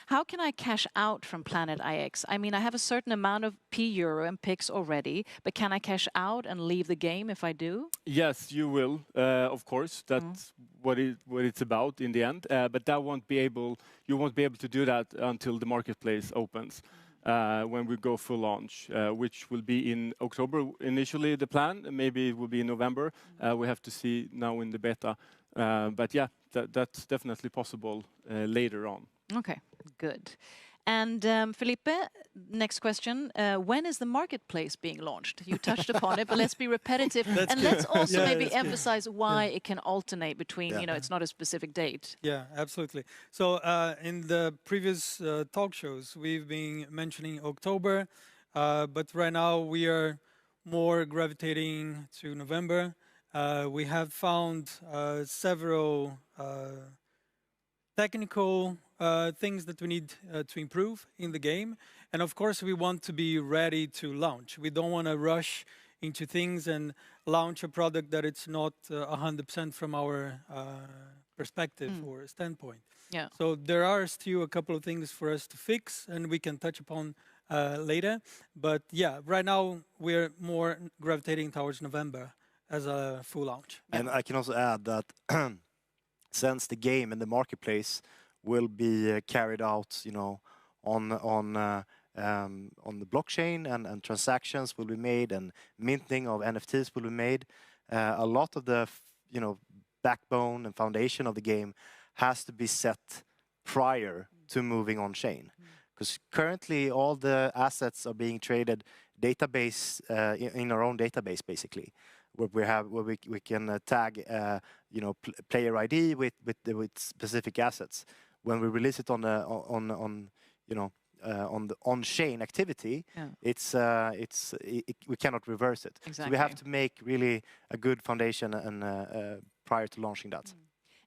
How can I cash out from Planet IX? I mean, I have a certain amount of euro and picks already, but can I cash out and leave the game if I do? Yes, you will, of course. That's what it's about in the end. But you won't be able to do that until the marketplace opens, when we go full launch, which will be in October initially, the plan. Maybe it will be in November. We have to see now in the beta. But yeah, that's definitely possible later on. Okay, good. And Felipe, next question. When is the marketplace being launched? You touched upon it, but let's be repetitive. And let's also maybe emphasize why it can alternate between, it's not a specific date. Yeah, absolutely. So in the previous talk shows, we've been mentioning October, but right now we are more gravitating to November. We have found several technical things that we need to improve in the game. And of course, we want to be ready to launch. We don't want to rush into things and launch a product that it's not 100% from our perspective or standpoint. Yeah. So there are still a couple of things for us to fix, and we can touch upon later. But yeah, right now we're more gravitating towards November as a full launch. And I can also add that since the game and the marketplace will be carried out, on the blockchain, and transactions will be made, and minting of NFTs will be made. A lot of the backbone and foundation of the game has to be set prior to moving on chain, because currently all the assets are being traded database in our own database, basically, where we can tag player ID with specific assets. When we release it on the on-chain activity, we cannot reverse it. Exactly. So we have to make really a good foundation and prior to launching that.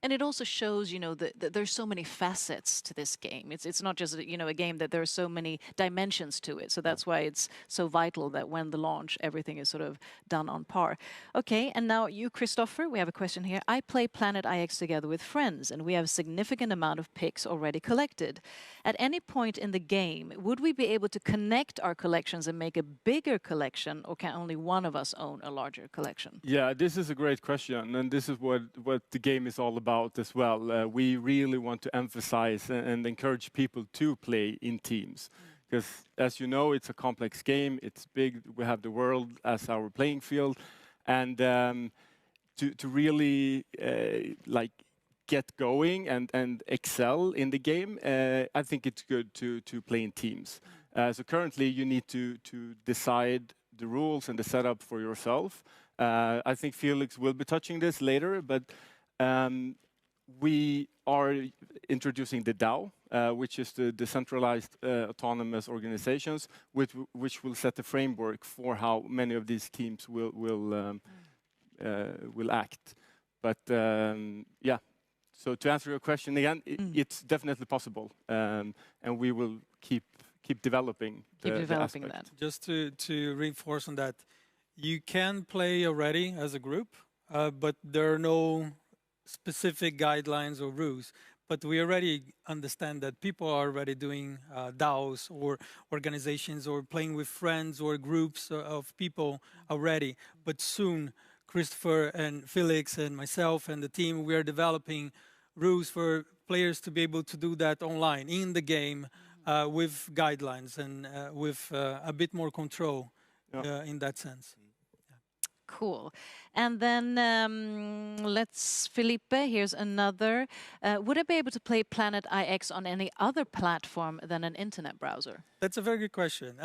And it also shows, that there's so many facets to this game. It's not just, a game that there are so many dimensions to it. So that's why it's so vital that when the launch, everything is sort of done on par. Okay, and now you, Christopher, we have a question here. I play Planet IX together with friends, and we have a significant amount of picks already collected. At any point in the game, would we be able to connect our collections and make a bigger collection, or can only one of us own a larger collection? Yeah, this is a great question, and this is what the game is all about as well. We really want to emphasize and encourage people to play in teams, because as you know, it's a complex game. It's big. We have the world as our playing field, and to really get going and excel in the game, I think it's good to play in teams. So currently, you need to decide the rules and the setup for yourself. I think Felix will be touching this later, but we are introducing the DAO, which is the decentralized autonomous organizations, which will set the framework for how many of these teams will act. But yeah, so to answer your question again, it's definitely possible, and we will keep developing that. Just to reinforce on that, you can play already as a group, but there are no specific guidelines or rules. But we already understand that people are already doing DAOs or organizations, or playing with friends or groups of people already. But soon, Christopher and Felix and myself and the team, we are developing rules for players to be able to do that online, in the game, with guidelines and with a bit more control in that sense. Cool. And then Felipe, here's another. Would I be able to play Planet IX on any other platform than an internet browser? That's a very good question.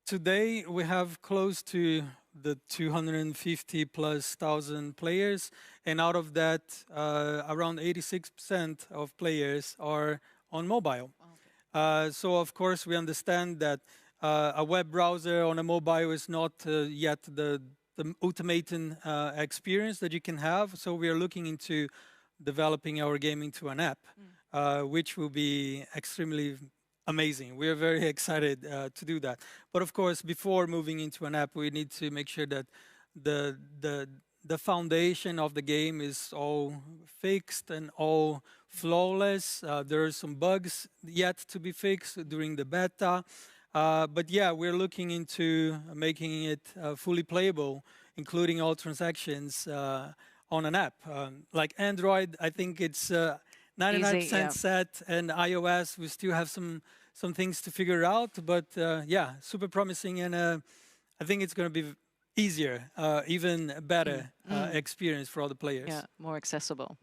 Today we have close to the 250,000+ players, and out of that, around 86% of players are on mobile. Okay. So of course we understand that a web browser on a mobile is not yet the ultimate experience that you can have. So we are looking into developing our game into an app, which will be extremely amazing. We are very excited to do that. But of course, before moving into an app, we need to make sure that the the foundation of the game is all fixed and all flawless. There are some bugs yet to be fixed during the beta. But yeah, we're looking into making it fully playable, including all transactions on an app. Like Android, I think it's 99% Easy, yeah. set, and iOS, we still have some things to figure out. But yeah, super promising, and I think it's going to be easier, even better experience for all the players. Yeah, more accessible.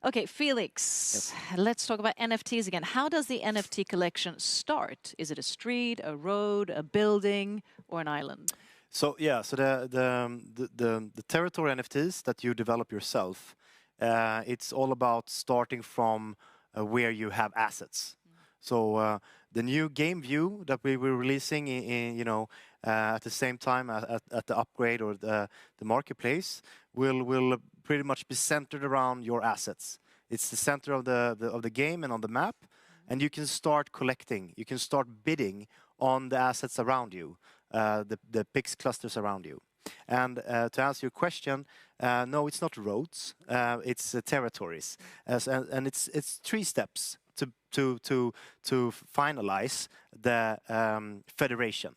Okay, Felix, let's talk about NFTs again. How does the NFT collection start? Is it a street, a road, a building, or an island? So yeah, so the territory NFTs that you develop yourself, it's all about starting from where you have assets. So the new game view that we were releasing at the same time at the upgrade or the marketplace will pretty much be centered around your assets. It's the center of the game and on the map, and you can start collecting. You can start bidding on the assets around you, the PIX clusters around you. And to answer your question, no, it's not roads. It's territories, and it's 3 steps to finalize the federation,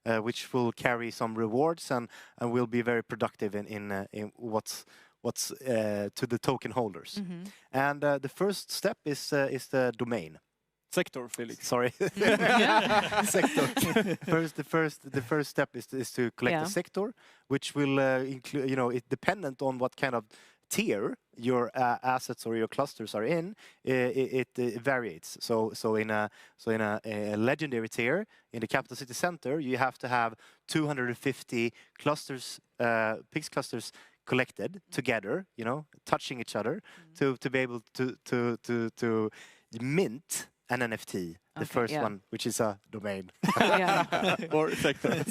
which will carry some rewards and will be very productive in what's to the token holders. And the first step is the domain. Sector, Felix. Sorry. Sector. The first step is to collect the sector, which will include, it dependent on what kind of tier your assets or your clusters are in, it varies. So in a legendary tier in the capital city center, you have to have 250 clusters, PIX clusters collected together, touching each other, to be able to mint an NFT, the first one, which is a domain. Or sector.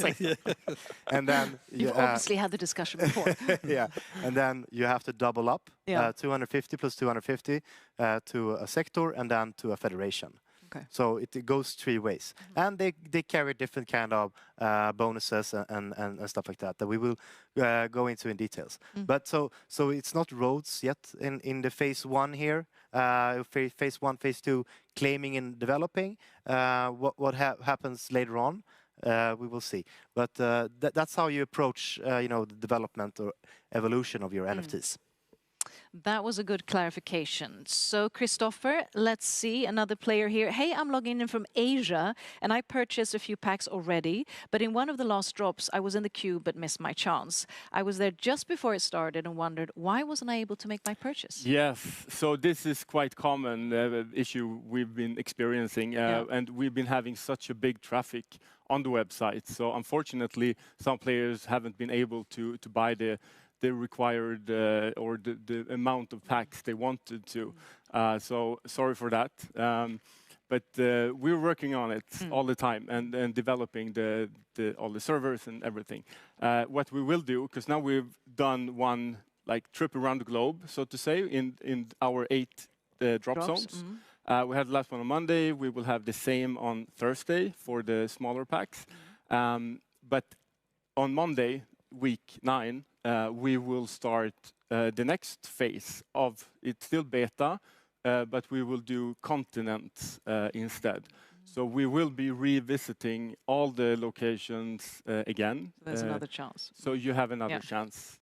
And then You've obviously had the discussion before. Yeah, and then you have to double up 250 plus 250 to a sector and then to a federation. Okay. So it goes 3 ways, and they carry different kind of bonuses and stuff like that we will go into in details. But so it's not roads yet in the phase 1 here. Phase 1, phase 2, claiming and developing. What happens later on, we will see. But that's how you approach, the development or evolution of your NFTs. That was a good clarification. So, Christopher, let's see another player here. Hey, I'm logging in from Asia, and I purchased a few packs already, but in one of the last drops, I was in the queue but missed my chance. I was there just before it started and wondered, why wasn't I able to make my purchase? Yes, so this is quite common issue we've been experiencing, and we've been having such a big traffic on the website. So, unfortunately, some players haven't been able to buy the required or the amount of packs they wanted to. So sorry for that. But we're working on it all the time and developing all the servers and everything. What we will do, because now we've done one trip around the globe, so to say, in our 8 drop zones. We had the last one on Monday. We will have the same on Thursday for the smaller packs. But on Monday, week 9, we will start the next phase of it's still beta, but we will do continents instead. So we will be revisiting all the locations again. There's another chance. So you have another chance